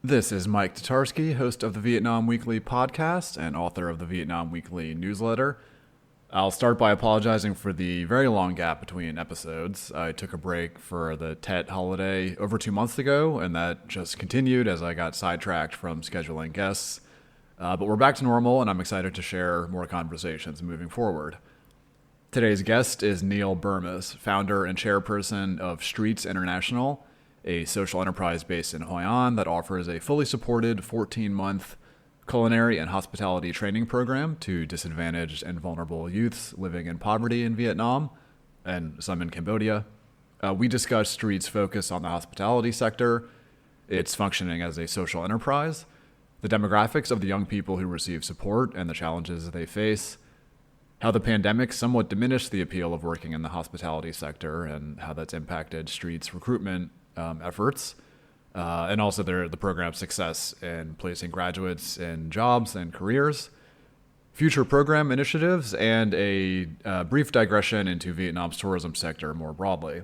This is Mike Tatarski, host of the Vietnam Weekly podcast and author of the Vietnam Weekly newsletter. I'll start by apologizing for the very long gap between episodes. I took a break for the Tet holiday over 2 months ago, and that just continued as I got sidetracked from scheduling guests. But we're back to normal, and I'm excited to share more conversations moving forward. Today's guest is Neil Burmis, founder and chairperson of Streets International, a social enterprise based in Hoi An that offers a fully supported 14-month culinary and hospitality training program to disadvantaged and vulnerable youths living in poverty in Vietnam and some in Cambodia. We discuss Street's focus on the hospitality sector, its functioning as a social enterprise, the demographics of the young people who receive support and the challenges they face, how the pandemic somewhat diminished the appeal of working in the hospitality sector and how that's impacted Street's recruitment efforts, and also the program's success in placing graduates in jobs and careers, future program initiatives, and a brief digression into Vietnam's tourism sector more broadly.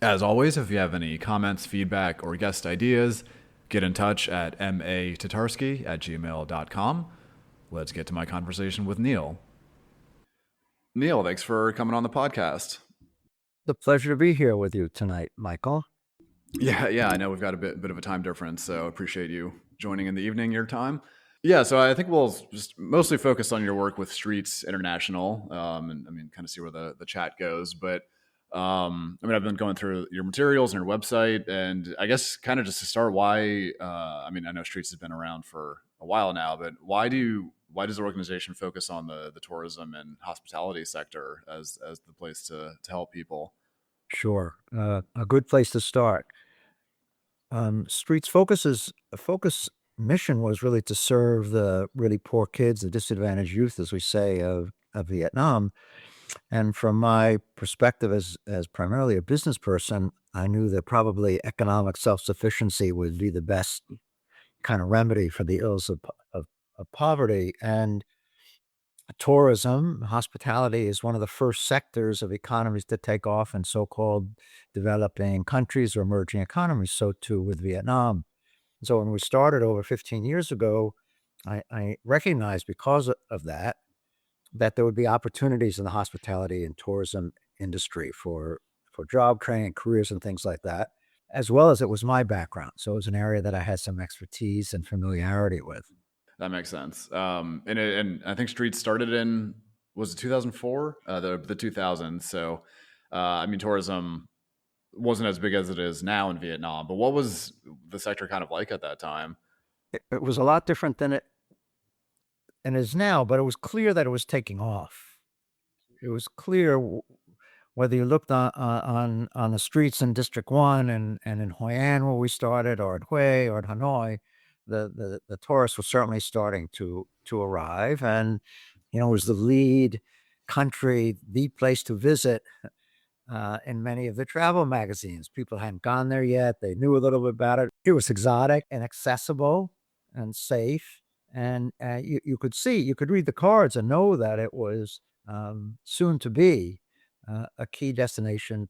As always, if you have any comments, feedback, or guest ideas, get in touch at matatarski@gmail.com. Let's get to my conversation with Neil. Neil, thanks for coming on the podcast. The pleasure to be here with you tonight, Michael. Yeah, I know we've got a bit of a time difference, so appreciate you joining in the evening your time. Yeah, so I think we'll just mostly focus on your work with Streets International, and kind of see where the chat goes. But I've been going through your materials and your website, and I guess kind of just to start, why? I know Streets has been around for a while now, but why does the organization focus on the tourism and hospitality sector as the place to help people? Sure. A good place to start. Streets focus mission was really to serve the really poor kids, the disadvantaged youth, as we say, of Vietnam. And from my perspective as primarily a business person, I knew that probably economic self-sufficiency would be the best kind of remedy for the ills of poverty. And tourism, hospitality is one of the first sectors of economies to take off in so-called developing countries or emerging economies, so too with Vietnam. So when we started over 15 years ago, I recognized because of that, that there would be opportunities in the hospitality and tourism industry for job training, careers, and things like that, as well as it was my background. So it was an area that I had some expertise and familiarity with. That makes sense. And I think Streets started in, was it 2004? The 2000s. So, tourism wasn't as big as it is now in Vietnam. But what was the sector kind of like at that time? It was a lot different than it is now, but it was clear that it was taking off. It was clear whether you looked on the streets in District 1 and in Hoi An where we started, or in Hue or in Hanoi, the tourists were certainly starting to arrive, and it was the lead country, the place to visit in many of the travel magazines. People hadn't gone there yet. They knew a little bit about it. It was exotic and accessible and safe. And you could see, you could read the cards and know that it was soon to be a key destination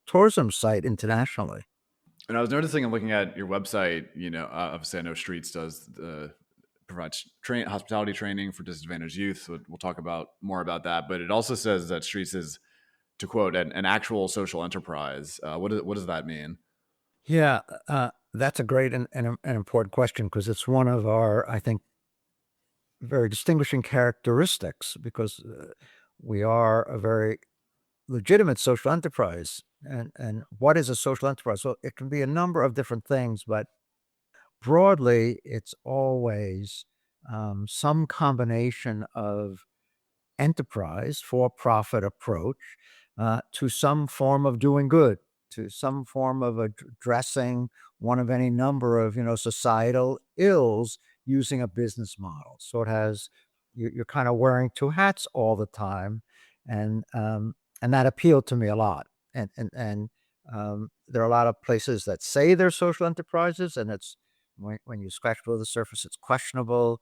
tourism site internationally. And I was noticing and looking at your website, obviously I know Streets provides hospitality training for disadvantaged youth. So we'll talk about more about that. But it also says that Streets is, to quote, an actual social enterprise. What does that mean? Yeah, that's a great and an important question, because it's one of our, I think, very distinguishing characteristics, because we are a very legitimate social enterprise. And what is a social enterprise? Well, it can be a number of different things, but broadly, it's always some combination of enterprise, for-profit approach to some form of doing good, to some form of addressing one of any number of societal ills using a business model. So it has you're kind of wearing two hats all the time, and that appealed to me a lot. And there are a lot of places that say they're social enterprises, and it's when you scratch below the surface, it's questionable.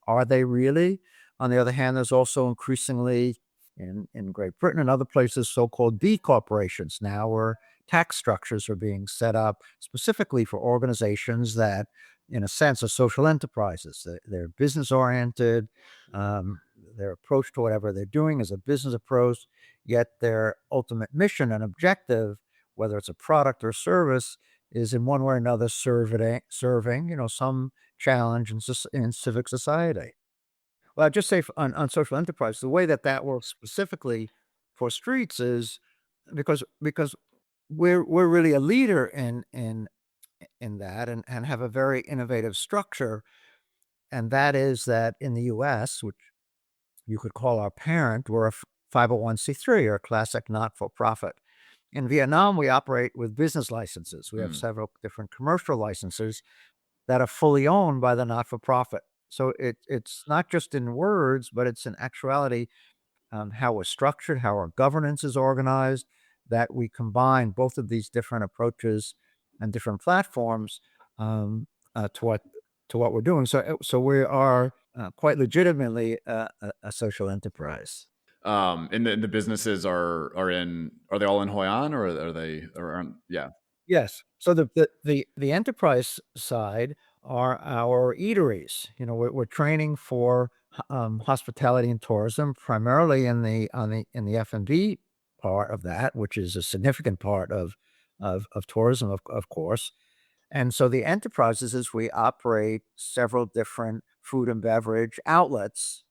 Are they really? On the other hand, there's also increasingly in Great Britain and other places so-called B corporations now, where tax structures are being set up specifically for organizations that, in a sense, are social enterprises. They're business oriented. Um, their approach to whatever they're doing is a business approach, yet their ultimate mission and objective, whether it's a product or service, is in one way or another serving some challenge in civic society. Well, I'd just say on social enterprise, the way that works specifically for streets is because we're really a leader in that and have a very innovative structure, and that is that in the U.S., which you could call our parent, we're a 501c3 or a classic not-for-profit. In Vietnam, we operate with business licenses. We have several different commercial licenses that are fully owned by the not-for-profit. So it's not just in words, but it's in actuality how we're structured, how our governance is organized, that we combine both of these different approaches and different platforms um, to what we're doing. So we are quite legitimately a social enterprise. And the businesses are they all in Hoi An, or are they around? Yeah. Yes. So the enterprise side are our eateries. We're training for hospitality and tourism, primarily in the F&B part of that, which is a significant part of tourism, of course. And so the enterprises is we operate several different food and beverage outlets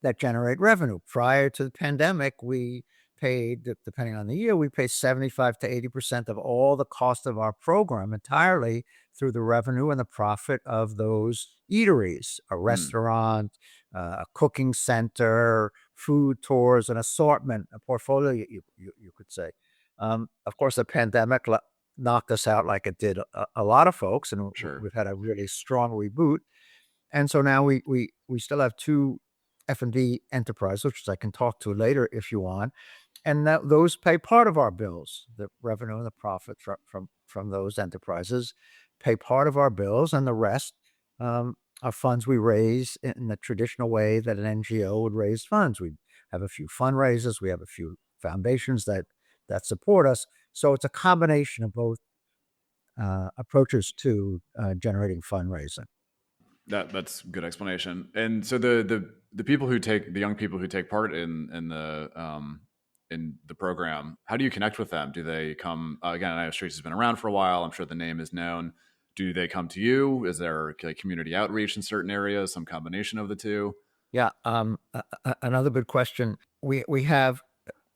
that generate revenue. Prior to the pandemic, we paid, depending on the year, we pay 75 to 80% of all the cost of our program entirely through the revenue and the profit of those eateries, a restaurant, a cooking center, food tours, an assortment, a portfolio, you could say. Of course, the pandemic knocked us out like it did a lot of folks, and Sure. we've had a really strong reboot. And so now we still have two F&B enterprises, which I can talk to later if you want, and those pay part of our bills. The revenue and the profit from those enterprises pay part of our bills, and the rest are funds we raise in the traditional way that an NGO would raise funds. We have a few fundraisers, we have a few foundations that support us. So it's a combination of both approaches to generating fundraising. That's good explanation. And so the people the young people who take part in the program, how do you connect with them? Do they come again? I know Streets has been around for a while. I'm sure the name is known. Do they come to you? Is there like community outreach in certain areas? Some combination of the two? Yeah. Another good question. We have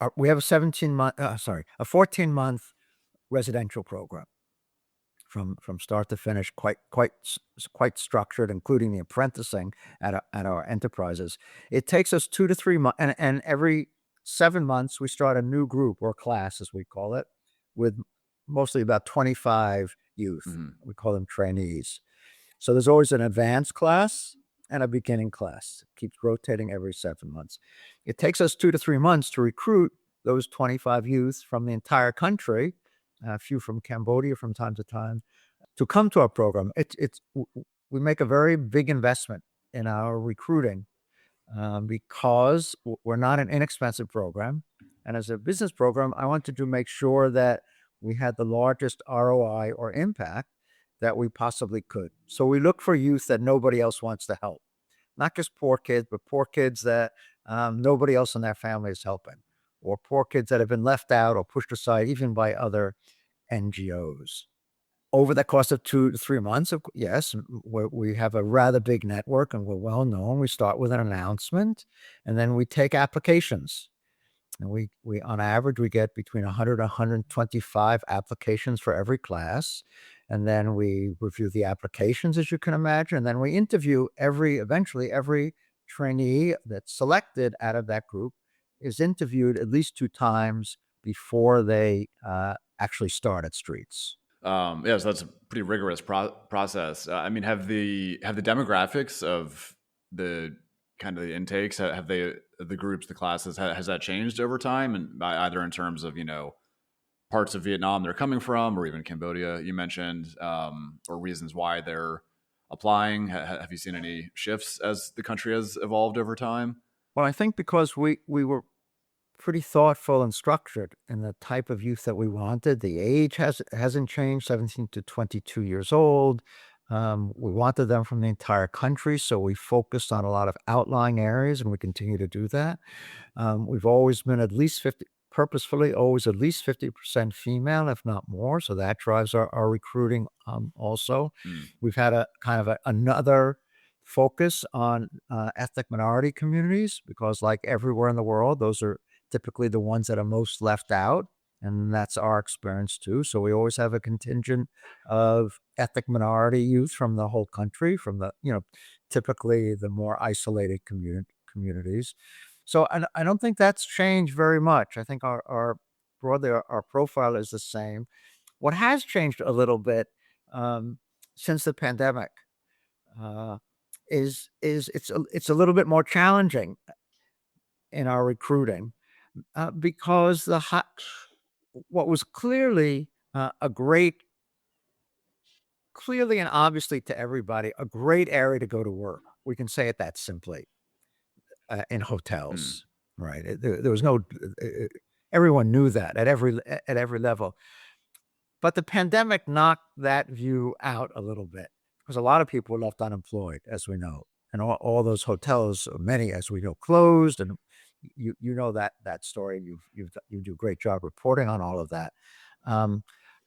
a 17-month, a 14-month residential program from start to finish, quite structured, including the apprenticing at our enterprises. It takes us 2 to 3 months, and every 7 months we start a new group or class, as we call it, with mostly about 25 youth. We call them trainees. So there's always an advanced class and a beginning class. It keeps rotating every 7 months. It takes us 2 to 3 months to recruit those 25 youth from the entire country, a few from Cambodia from time to time, to come to our program. We make a very big investment in our recruiting because we're not an inexpensive program. And as a business program, I wanted to make sure that we had the largest ROI or impact that we possibly could. So we look for youth that nobody else wants to help, not just poor kids, but poor kids that nobody else in their family is helping, or poor kids that have been left out or pushed aside even by other NGOs. Over the course of 2 to 3 months, yes, we have a rather big network and we're well known. We start with an announcement, and then we take applications. And we on average, we get between 100 and 125 applications for every class. And then we review the applications, as you can imagine, and then we interview eventually every trainee that's selected out of that group is interviewed at least 2 times before they actually start at Streets. Yeah, so that's a pretty rigorous process. I mean, have the demographics of the kind of the intakes have they the groups, the classes, has that changed over time, and either in terms of parts of Vietnam they're coming from, or even Cambodia you mentioned, or reasons why they're applying? Have you seen any shifts as the country has evolved over time? Well, I think because we were pretty thoughtful and structured in the type of youth that we wanted. The age hasn't changed, 17 to 22 years old. We wanted them from the entire country, so we focused on a lot of outlying areas, and we continue to do that. We've always been at least 50, purposefully, always at least 50% female, if not more. So that drives our recruiting also. Mm, We've had a kind of another focus on ethnic minority communities because, like everywhere in the world, those are typically the ones that are most left out. And that's our experience too. So we always have a contingent of ethnic minority youth from the whole country, from the, typically the more isolated communities. So I don't think that's changed very much. I think our broadly our profile is the same. What has changed a little bit um, since the pandemic uh, is it's a little bit more challenging in our recruiting because what was clearly a great, clearly and obviously to everybody, a great area to go to work. We can say it that simply in mm, hotels, right? There was no everyone knew that at every level. But the pandemic knocked that view out a little bit because a lot of people were left unemployed, as we know, and all those hotels, many as we know, closed. And you know that story. You do a great job reporting on all of that. Um,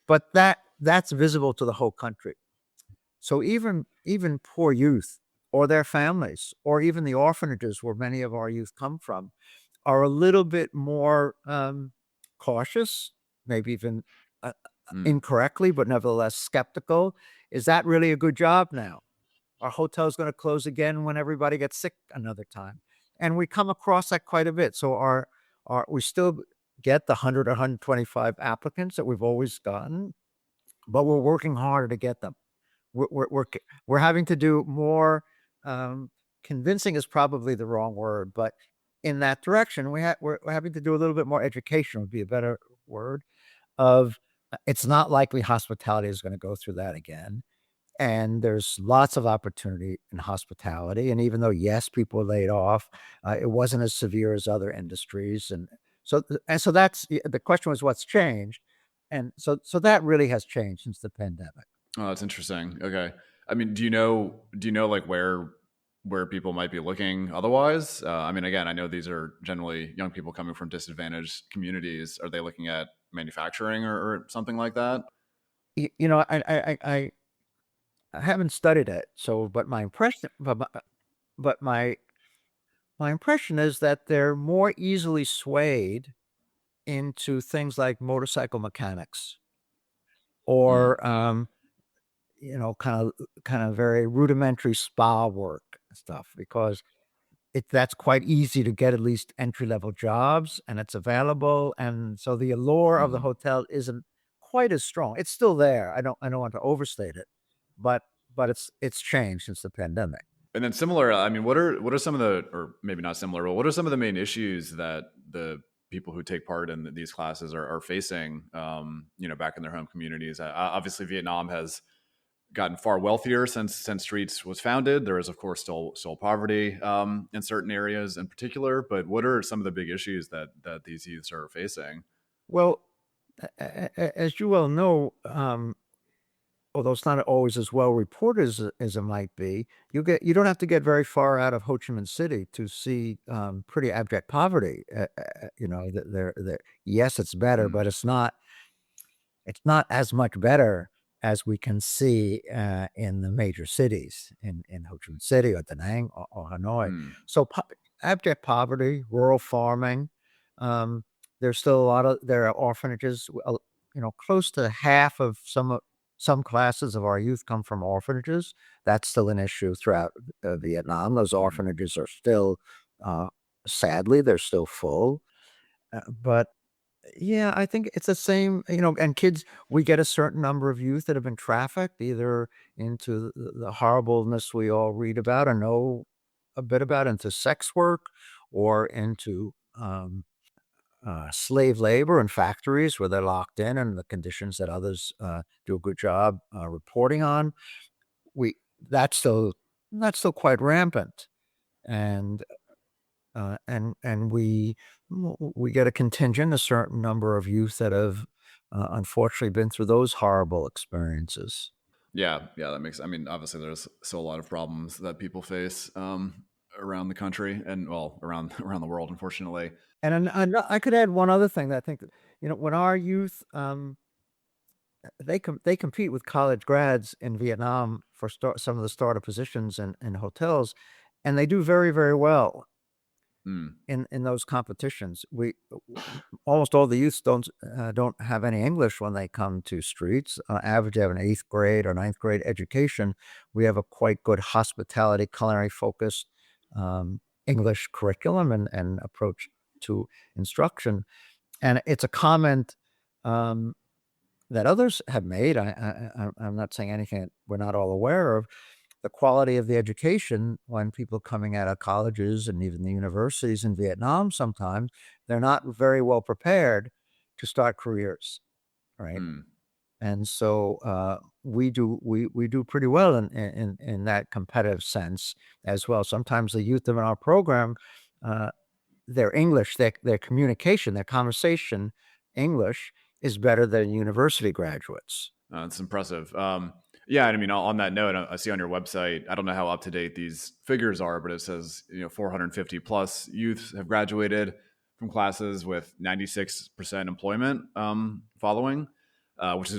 but that's visible to the whole country. So even poor youth or their families or even the orphanages where many of our youth come from are a little bit more cautious, maybe even uh, mm. incorrectly, but nevertheless skeptical. Is that really a good job now? Our hotel's going to close again when everybody gets sick another time, and we come across that quite a bit. So our we still get the 100 or 125 applicants that we've always gotten, but we're working harder to get them. We're having to do more. Um, Convincing is probably the wrong word, but in that direction, we're having to do a little bit more education would be a better word. Of it's not likely hospitality is going to go through that again, and there's lots of opportunity in hospitality. And even though yes, people were laid off, it wasn't as severe as other industries, and so that's the question was what's changed, and so that really has changed since the pandemic. Oh, that's interesting. Okay. I mean, do you know like where people might be looking otherwise? I mean, again, I know these are generally young people coming from disadvantaged communities. Are they looking at manufacturing or something like that? I haven't studied it, so but my impression, but my impression is that they're more easily swayed into things like motorcycle mechanics Mm, or kind of very rudimentary spa work and stuff because that's quite easy to get at least entry level jobs and it's available, and so the allure of the mhm. hotel isn't quite as strong. It's still there. I don't want to overstate it, but it's changed since the pandemic. And then similar, I mean, what are some of the, or maybe not similar, but what are some of the main issues that the people who take part in these classes are facing, back in their home communities? Obviously, Vietnam has gotten far wealthier since Streets was founded. There is, of course, still poverty in certain areas in particular. But what are some of the big issues that these youths are facing? Well, as you well know, although it's not always as well reported as it might be, you don't have to get very far out of Ho Chi Minh City to see pretty abject poverty. Yes, it's better, Mm, but it's not as much better as we can see in the major cities in Ho Chi Minh City or Da Nang or Hanoi. mm, So abject poverty, rural farming. Um, there's still a lot of there are orphanages. Close to half of some classes of our youth come from orphanages. That's still an issue throughout Vietnam. Those mhm. orphanages are still, uh, sadly, they're still full. But yeah, I think it's the same, and kids, we get a certain number of youth that have been trafficked either into the horribleness we all read about or know a bit about, into sex work or into slave labor in factories where they're locked in and the conditions that others do a good job reporting on. We that's still quite rampant, and and we get a contingent, a certain number of youth that have unfortunately been through those horrible experiences. Yeah, yeah, that makes. I mean, obviously, there's still a lot of problems that people face around the country and well, around around the world, unfortunately. And I could add one other thing that I think that, when our youth, they compete with college grads in Vietnam for some of the starter positions in hotels, and they do very, very well Mm, in those competitions. We almost all the youths don't have any English when they come to streets. Average have an eighth grade or ninth grade education. We have a quite good hospitality, culinary focused English curriculum and approach to instruction. And it's a comment um, that others have made. I'm not saying anything that we're not all aware of. The quality of the education when people coming out of colleges and even the universities in Vietnam sometimes, they're not very well prepared to start careers, right? mm, And so, we do pretty well in that competitive sense as well. Sometimes the youth in our program, uh, their English, their communication, their conversation English is better than university graduates. it's impressive. Yeah, and I mean, on that note, I see on your website. I don't know how up to date these figures are, but it says 450 plus youth have graduated from classes with 96% employment following,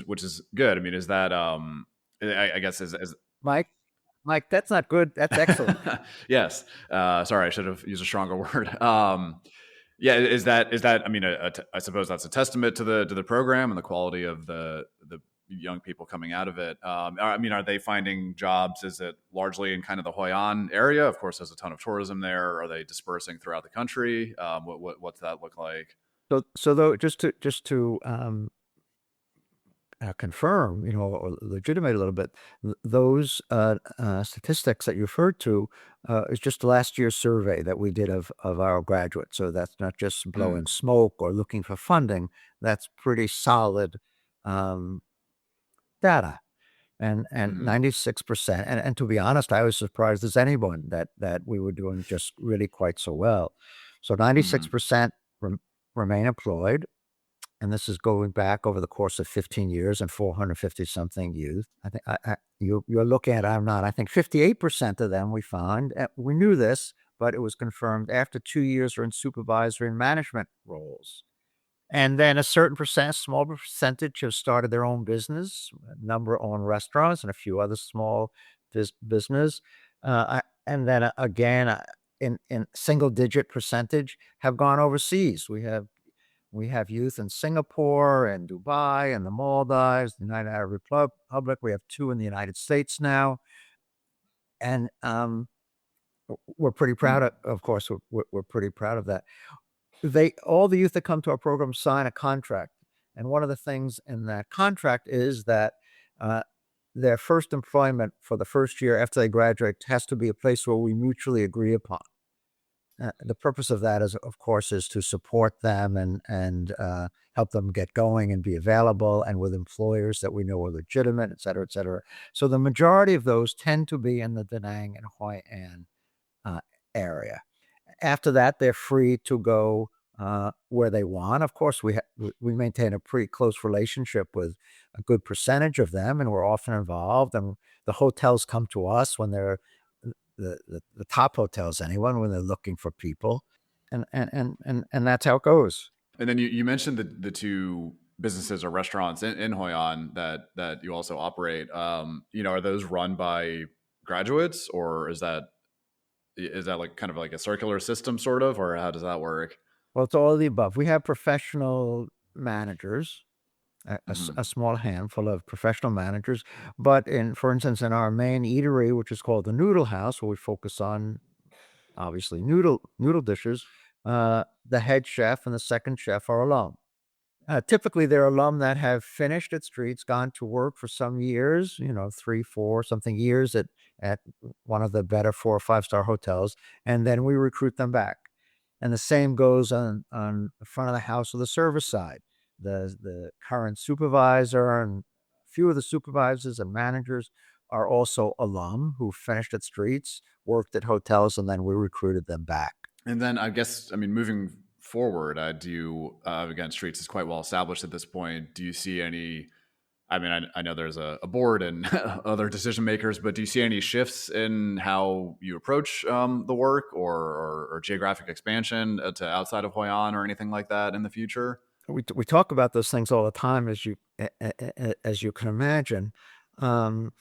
which is good. I mean, is that I guess is Mike, Mike, that's not good. That's excellent. yes. Sorry, I should have used a stronger word. Yeah, is that? I mean, I suppose that's a testament to the program and the quality of the young people coming out of it. I mean, are they finding jobs? Is it largely in kind of the Hoi An area? Of course, there's a ton of tourism there. Are they dispersing throughout the country? What's that look like? So though, just to confirm, or legitimate a little bit, those statistics that you referred to is just last year's survey that we did of our graduates. So that's not just blowing Mm, smoke or looking for funding. That's pretty solid um, data. And mm, 96%. And to be honest, I was surprised as anyone that we were doing just really quite so well. So mm, 96% remain employed. And this is going back over the course of 15 years and 450 something youth. I think you're looking at, I'm not, I think 58% of them we found, we knew this, but it was confirmed after 2 years are in supervisory and management roles. And then a certain small percentage have started their own business, a number own restaurants and a few other small business. And then again, in single digit percentage have gone overseas. We have youth in Singapore and Dubai and the Maldives, the United Arab Republic. We have two in the United States now, and we're pretty proud mm, of course, we're pretty proud of that. All the youth that come to our program sign a contract, and one of the things in that contract is that uh, their first employment for the first year after they graduate has to be a place where we mutually agree upon. The purpose of that is, of course, is to support them and help them get going and be available, and with employers that we know are legitimate, et cetera, et cetera. So the majority of those tend to be in the Da Nang and Hoi An uh, area. After that, they're free to go where they want. Of course, we maintain a pretty close relationship with a good percentage of them, and we're often involved. And the hotels come to us when they're the top hotels, anyone when they're looking for people, and that's how it goes. And then you mentioned the two businesses or restaurants in Hoi An that you also operate. Are those run by graduates, or is that like kind of like a circular system, sort of, or how does that work? Well, it's all of the above. We have professional managers, a Hmm. small handful of professional managers. But for instance, in our main eatery, which is called the Noodle House, where we focus on obviously noodle dishes, the head chef and the second chef are alum. Typically, they're alum that have finished at Streets, gone to work for some years, 3, 4 something years at one of the better 4 or 5-star hotels, and then we recruit them back. And the same goes on the front of the house or the service side. The current supervisor and a few of the supervisors and managers are also alum who finished at Streets, worked at hotels, and then we recruited them back. And then I guess, I mean, moving forward, do you, again, Streets is quite well established at this point. Do you see any, I mean, I know there's a board and other decision makers, but do you see any shifts in how you approach the work, or geographic expansion to outside of Hoi An or anything like that in the future? We talk about those things all the time, as you can imagine. Um,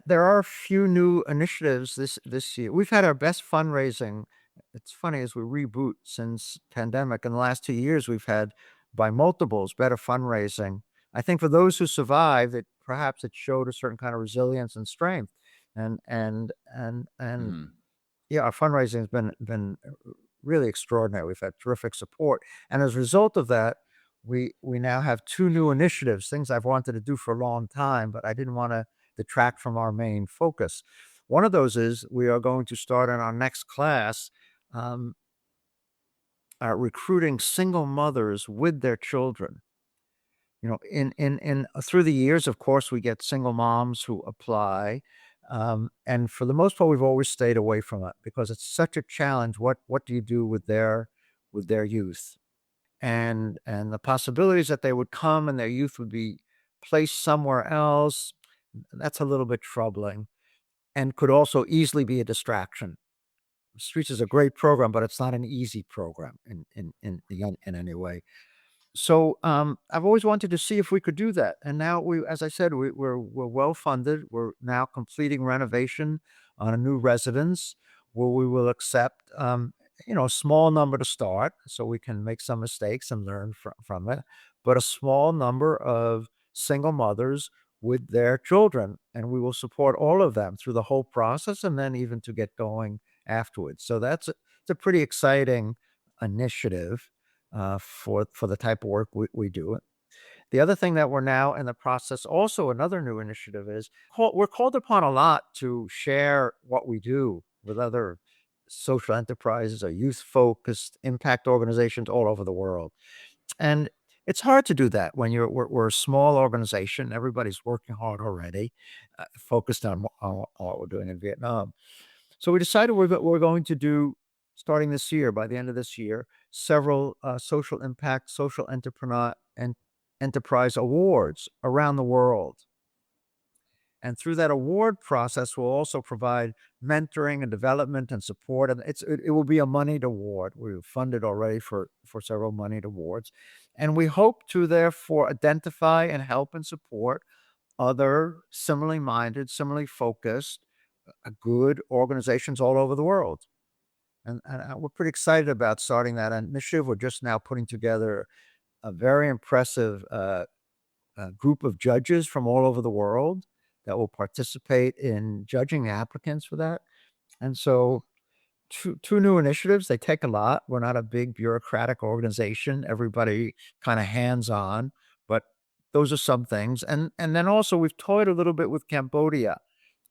there are a few new initiatives this year. We've had our best fundraising. It's funny, as we reboot since pandemic. In the last 2 years, we've had by multiples better fundraising. I think for those who survived, it perhaps it showed a certain kind of resilience and strength. And Hmm. yeah, our fundraising has been really extraordinary. We've had terrific support, and as a result of that, we now have 2 new initiatives, things I've wanted to do for a long time, but I didn't wanna detract from our main focus. One of those is we are going to start in our next class, um, recruiting single mothers with their children. You know, in through the years, of course, we get single moms who apply, and for the most part, we've always stayed away from it because it's such a challenge. What do you do with their youth? And the possibilities that they would come and their youth would be placed somewhere else, that's a little bit troubling and could also easily be a distraction. Streets is a great program, but it's not an easy program in any way. So, I've always wanted to see if we could do that, and now as I said, we're well funded. We're now completing renovation on a new residence where we will accept, a small number to start, so we can make some mistakes and learn from it, but a small number of single mothers with their children, and we will support all of them through the whole process and then even to get going afterwards. So it's a pretty exciting initiative for the type of work we do. The other thing that we're now in the process, also another new initiative, is we're called upon a lot to share what we do with other social enterprises or youth-focused impact organizations all over the world. And it's hard to do that when we're a small organization. Everybody's working hard already, focused on what we're doing in Vietnam. So we decided we're going to do, starting this year, by the end of this year, several social impact, social entrepreneur and enterprise awards around the world. And through that award process, we'll also provide mentoring and development and support. And it will be a moneyed award. We've funded already for several moneyed awards. And we hope to therefore identify and help and support other similarly minded, similarly focused, good organizations all over the world. And we're pretty excited about starting that initiative. We're just now putting together a very impressive group of judges from all over the world that will participate in judging the applicants for that. And so, two new initiatives. They take a lot. We're not a big bureaucratic organization. Everybody kind of hands on, but those are some things. And then also we've toyed a little bit with Cambodia,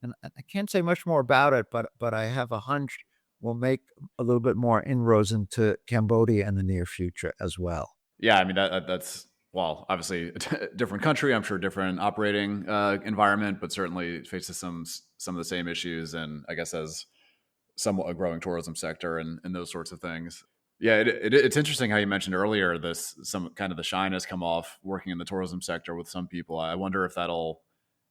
and I can't say much more about it, but I have a hunch we'll make a little bit more inroads into Cambodia in the near future as well. Yeah, I mean that's, well, obviously a different country. I'm sure different operating environment, but certainly faces some of the same issues, and I guess as somewhat a growing tourism sector and those sorts of things. Yeah, it's interesting how you mentioned earlier this, some kind of the shine has come off working in the tourism sector with some people. I wonder if that'll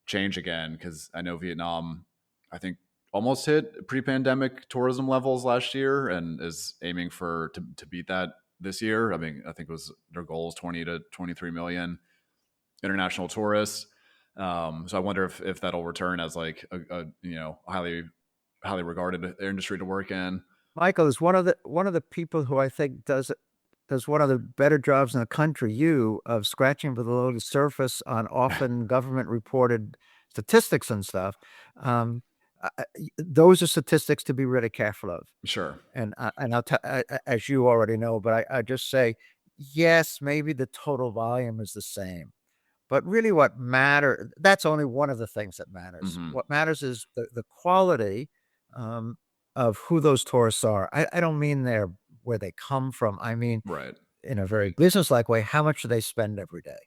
change again, because I know Vietnam, I think, almost hit pre-pandemic tourism levels last year and is aiming to beat that this year. I mean, I think it was their goal is 20 to 23 million international tourists. So I wonder if that'll return as like a highly regarded industry to work in. Michael is one of the people who I think does one of the better jobs in the country, of scratching below the surface on often government reported statistics and stuff. Those are statistics to be really careful of. Sure. And I'll tell, as you already know, but I just say, yes, maybe the total volume is the same. But really that's only one of the things that matters. Hmm. What matters is the quality, um, of who those tourists are. I don't mean where they come from. I mean, Right. in a very business-like way, how much do they spend every day?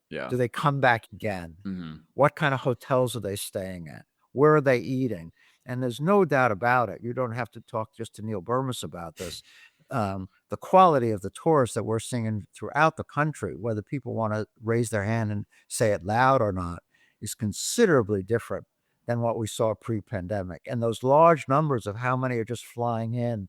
Yeah. Do they come back again? Hmm. What kind of hotels are they staying at? Where are they eating? And there's no doubt about it. You don't have to talk just to Neil Burmess about this. The quality of the tourists that we're seeing throughout the country, whether people want to raise their hand and say it loud or not, is considerably different than what we saw pre-pandemic. And those large numbers of how many are just flying in,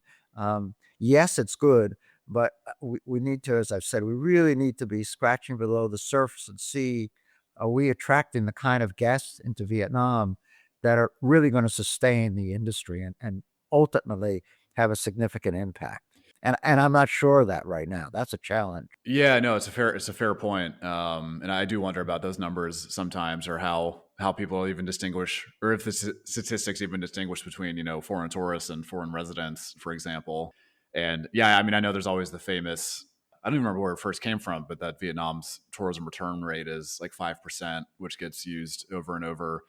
yes, it's good, but we need to, as I've said, we really need to be scratching below the surface and see, are we attracting the kind of guests into Vietnam that are really going to sustain the industry and ultimately have a significant impact. And I'm not sure of that right now. That's a challenge. Yeah, no, it's a fair point. And I do wonder about those numbers sometimes, or how people even distinguish, or if the statistics even distinguish between, foreign tourists and foreign residents, for example. And yeah, I mean, I know there's always the famous, I don't even remember where it first came from, but that Vietnam's tourism return rate is like 5%, which gets used over and over.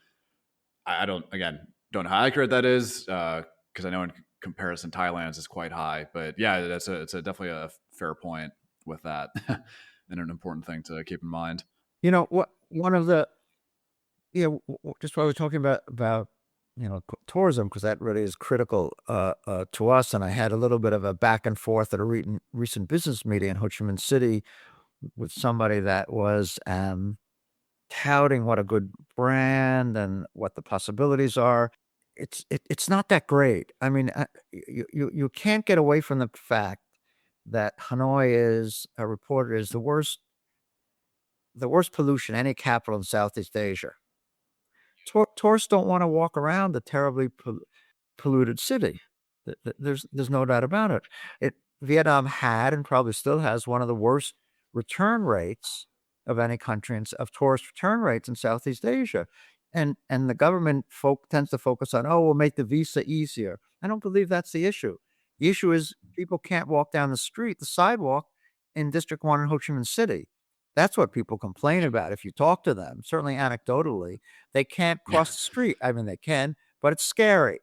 I don't, again, don't know how accurate that is, because I know in comparison Thailand's is quite high. But yeah, it's definitely a fair point with that, and an important thing to keep in mind. What one of the just while we're talking about tourism, because that really is critical to us. And I had a little bit of a back and forth at a recent business meeting in Ho Chi Minh City with somebody that was touting what a good brand and what the possibilities are. It's not that great. I mean, you can't get away from the fact that Hanoi is reported as the worst pollution any capital in Southeast Asia. Tourists don't want to walk around the terribly polluted city. There's no doubt about it. Vietnam had and probably still has one of the worst return rates of any country of tourist return rates in Southeast Asia. And the government tends to focus on, we'll make the visa easier. I don't believe that's the issue. The issue is people can't walk down the sidewalk in District 1 in Ho Chi Minh City. That's what people complain about. If you talk to them, certainly anecdotally, they can't cross the street. I mean, they can, but it's scary.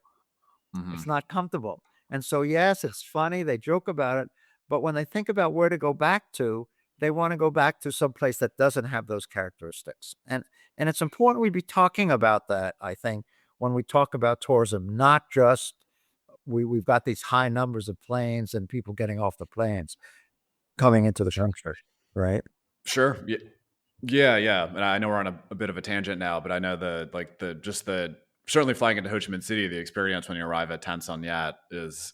Mm-hmm. It's not comfortable. And so, yes, it's funny. They joke about it. But when they think about where to go back to, they want to go back to some place that doesn't have those characteristics. And it's important we be talking about that, I think, when we talk about tourism, not just we've got these high numbers of planes and people getting off the planes coming into the country, right? Sure. Yeah. And I know we're on a bit of a tangent now, but I know the certainly flying into Ho Chi Minh City, the experience when you arrive at Tan Son Nhat is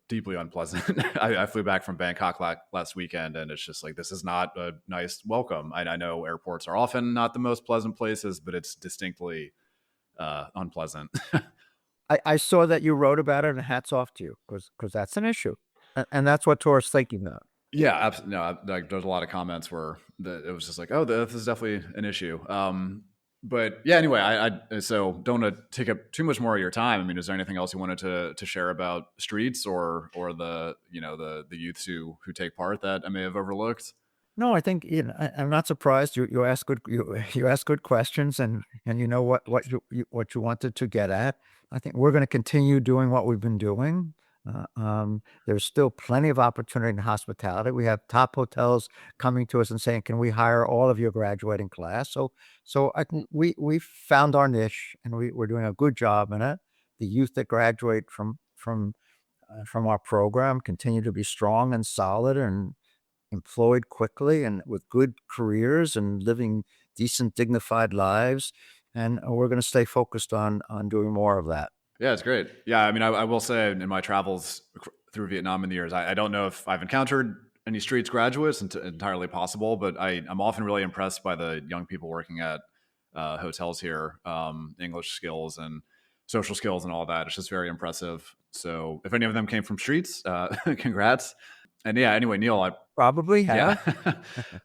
deeply unpleasant. I flew back from Bangkok last weekend, and it's just like, this is not a nice welcome. I know airports are often not the most pleasant places, but it's distinctly unpleasant. I saw that you wrote about it, and hats off to you, because that's an issue, and that's what tourists thinking about. Yeah, absolutely. No, like there's a lot of comments where it was just like, oh, this is definitely an issue. But yeah, anyway, I so don't want to take up too much more of your time. I mean, is there anything else you wanted to share about streets or the the youths who take part that I may have overlooked? No, I think I'm not surprised. You ask you ask good questions, and you know what you wanted to get at. I think we're going to continue doing what we've been doing. There's still plenty of opportunity in hospitality. We have top hotels coming to us and saying, "Can we hire all of your graduating class?" So I think we found our niche, and we're doing a good job in it. The youth that graduate from our program continue to be strong and solid and employed quickly and with good careers and living decent, dignified lives. And we're going to stay focused on doing more of that. Yeah, it's great. Yeah, I mean, I will say in my travels through Vietnam in the years, I don't know if I've encountered any streets graduates, entirely possible, but I'm often really impressed by the young people working at hotels here, English skills and social skills and all that. It's just very impressive. So if any of them came from streets, congrats. And yeah, anyway, Neil, Probably have.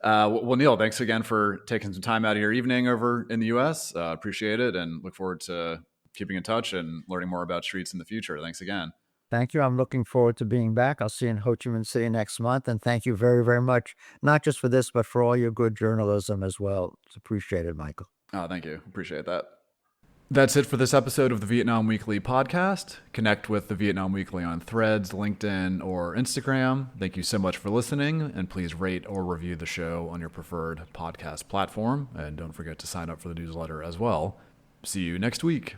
Yeah. Well, Neil, thanks again for taking some time out of your evening over in the U.S. Appreciate it, and look forward to keeping in touch and learning more about streets in the future. Thanks again. Thank you. I'm looking forward to being back. I'll see you in Ho Chi Minh City next month. And thank you very, very much, not just for this, but for all your good journalism as well. It's appreciated, Michael. Oh, thank you. Appreciate that. That's it for this episode of the Vietnam Weekly podcast. Connect with the Vietnam Weekly on Threads, LinkedIn, or Instagram. Thank you so much for listening, and please rate or review the show on your preferred podcast platform. And don't forget to sign up for the newsletter as well. See you next week.